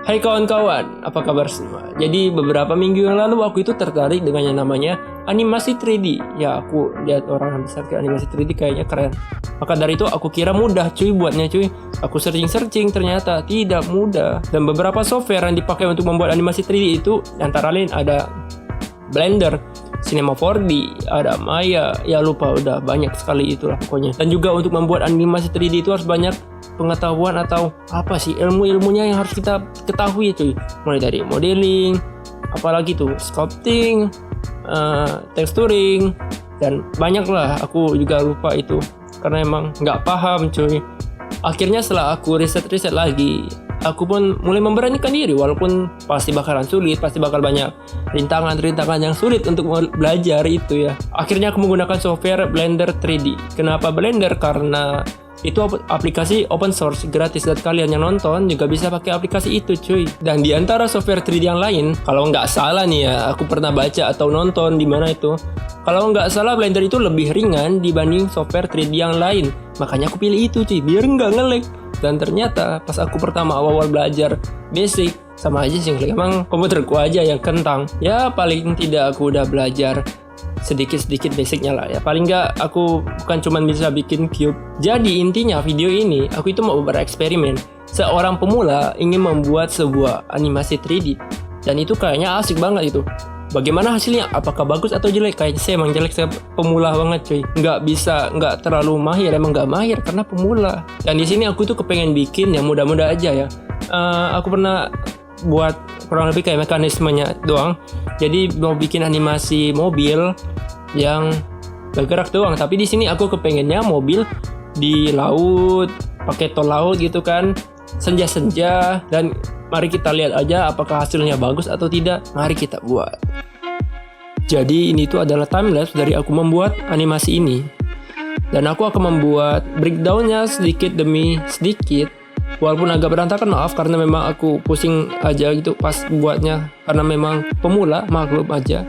Hai kawan-kawan, apa kabar semua? Jadi beberapa minggu yang lalu aku itu tertarik dengan yang namanya animasi 3D. Ya aku lihat orang yang bisa ke animasi 3D kayaknya keren. Maka dari itu aku kira mudah cuy buatnya cuy. Aku searching ternyata tidak mudah. Dan beberapa software yang dipakai untuk membuat animasi 3D itu antara lain ada Blender, Cinema 4D, ada Maya, ya lupa udah banyak sekali itulah pokoknya. Dan juga untuk membuat animasi 3D itu harus banyak pengetahuan atau apa sih ilmu-ilmunya yang harus kita ketahui cuy. Mulai dari modeling, apalagi tuh sculpting, texturing, dan banyak lah aku juga lupa itu karena emang nggak paham cuy. Akhirnya setelah aku riset lagi, aku pun mulai memberanikan diri walaupun pasti bakalan sulit, pasti bakal banyak rintangan yang sulit untuk belajar itu ya. Akhirnya aku menggunakan software Blender 3D. Kenapa Blender? Karena itu aplikasi open source gratis dan kalian yang nonton juga bisa pakai aplikasi itu cuy. Dan di antara software 3D yang lain, kalau nggak salah nih ya, aku pernah baca atau nonton di mana itu, kalau nggak salah Blender itu lebih ringan dibanding software 3D yang lain. Makanya aku pilih itu cuy, biar nggak nge-lag. Dan ternyata pas aku pertama awal belajar basic, sama aja sih, emang komputerku aja yang kentang. Ya paling tidak aku udah belajar sedikit basicnya lah ya. Paling nggak aku bukan cuma bisa bikin cube. Jadi intinya video ini aku itu mau bereksperimen. Seorang pemula ingin membuat sebuah animasi 3D dan itu kayaknya asik banget itu. Bagaimana hasilnya? Apakah bagus atau jelek? Kayaknya saya emang jelek, saya pemula banget cuy. Nggak terlalu mahir, emang nggak mahir karena pemula. Dan di sini aku tuh kepengen bikin yang mudah-mudah aja ya. Aku pernah buat kurang lebih kayak mekanismenya doang. Jadi mau bikin animasi mobil yang bergerak doang. Tapi di sini aku kepengennya mobil di laut, pakai tol laut gitu kan, senja-senja. Dan mari kita lihat aja apakah hasilnya bagus atau tidak. Mari kita buat. Jadi ini tuh adalah timelapse dari aku membuat animasi ini. Dan aku akan membuat breakdownnya sedikit demi sedikit. Walaupun agak berantakan, maaf karena memang aku pusing aja gitu pas buatnya. Karena memang pemula, maklum aja.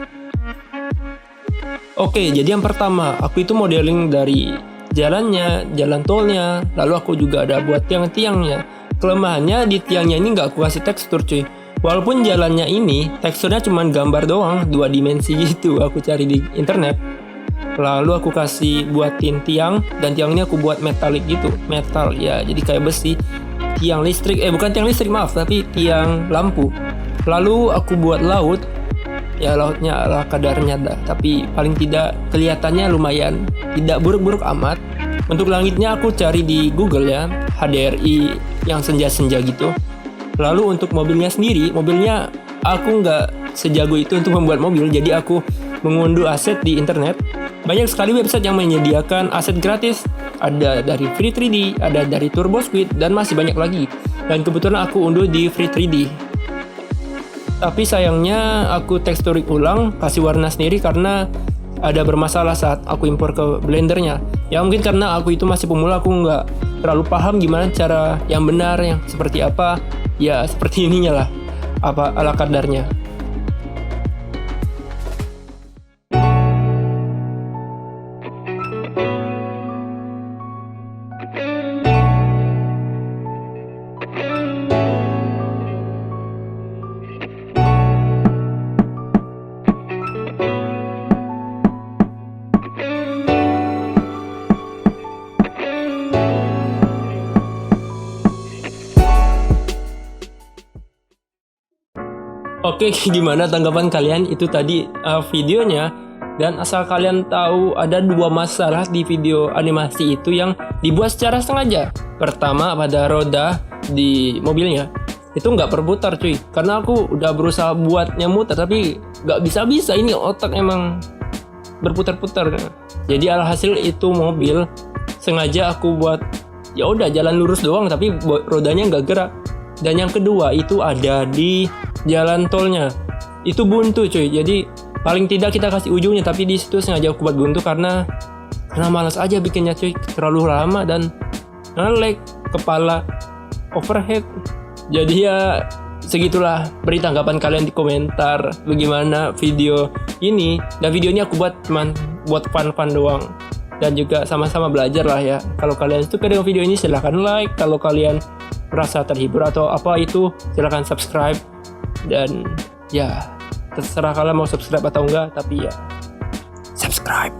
Oke, jadi yang pertama aku itu modeling dari jalannya, jalan tolnya. Lalu aku juga ada buat tiang-tiangnya. Kelemahannya di tiangnya ini nggak aku kasih tekstur cuy. Walaupun jalannya ini teksturnya cuma gambar doang, 2 dimensi gitu aku cari di internet. Lalu aku kasih buatin tiang, dan tiangnya aku buat metalik gitu, metal ya, jadi kayak besi. Tiang listrik, bukan tiang listrik maaf, tapi tiang lampu. Lalu aku buat laut, ya lautnya ala kadarnya dah, tapi paling tidak kelihatannya lumayan, tidak buruk-buruk amat. Untuk langitnya aku cari di Google ya, HDRI yang senja-senja gitu. Lalu untuk mobilnya sendiri, mobilnya aku nggak sejago itu untuk membuat mobil, jadi aku mengunduh aset di internet. Banyak sekali website yang menyediakan aset gratis. Ada dari Free 3D, ada dari TurboSquid, dan masih banyak lagi. Dan kebetulan aku unduh di Free 3D. Tapi sayangnya aku teksturing ulang, kasih warna sendiri karena ada bermasalah saat aku impor ke Blendernya. Ya mungkin karena aku itu masih pemula, aku nggak terlalu paham gimana cara yang benar, yang seperti apa. Ya seperti ininya lah, apa ala kadarnya. Oke, gimana tanggapan kalian itu tadi videonya? Dan asal kalian tahu, ada 2 masalah di video animasi itu yang dibuat secara sengaja. Pertama, pada roda di mobilnya itu nggak berputar cuy, karena aku udah berusaha buatnya muter tapi nggak bisa. Ini otak emang berputar-putar. Jadi alhasil itu mobil sengaja aku buat ya udah jalan lurus doang tapi rodanya nggak gerak. Dan yang kedua itu ada di jalan tolnya, itu buntu cuy. Jadi paling tidak kita kasih ujungnya, tapi di situ sengaja aku buat buntu karena malas aja bikinnya cuy, terlalu lama dan nge-lag, kepala overhead. Jadi ya segitulah. Beri tanggapan kalian di komentar bagaimana video ini. Dan video ini aku buat cuman buat fun doang, dan juga sama-sama belajar lah ya. Kalau kalian suka dengan video ini silahkan like. Kalau kalian merasa terhibur atau apa itu, silahkan subscribe. Dan ya terserah kalian mau subscribe atau enggak, tapi ya subscribe.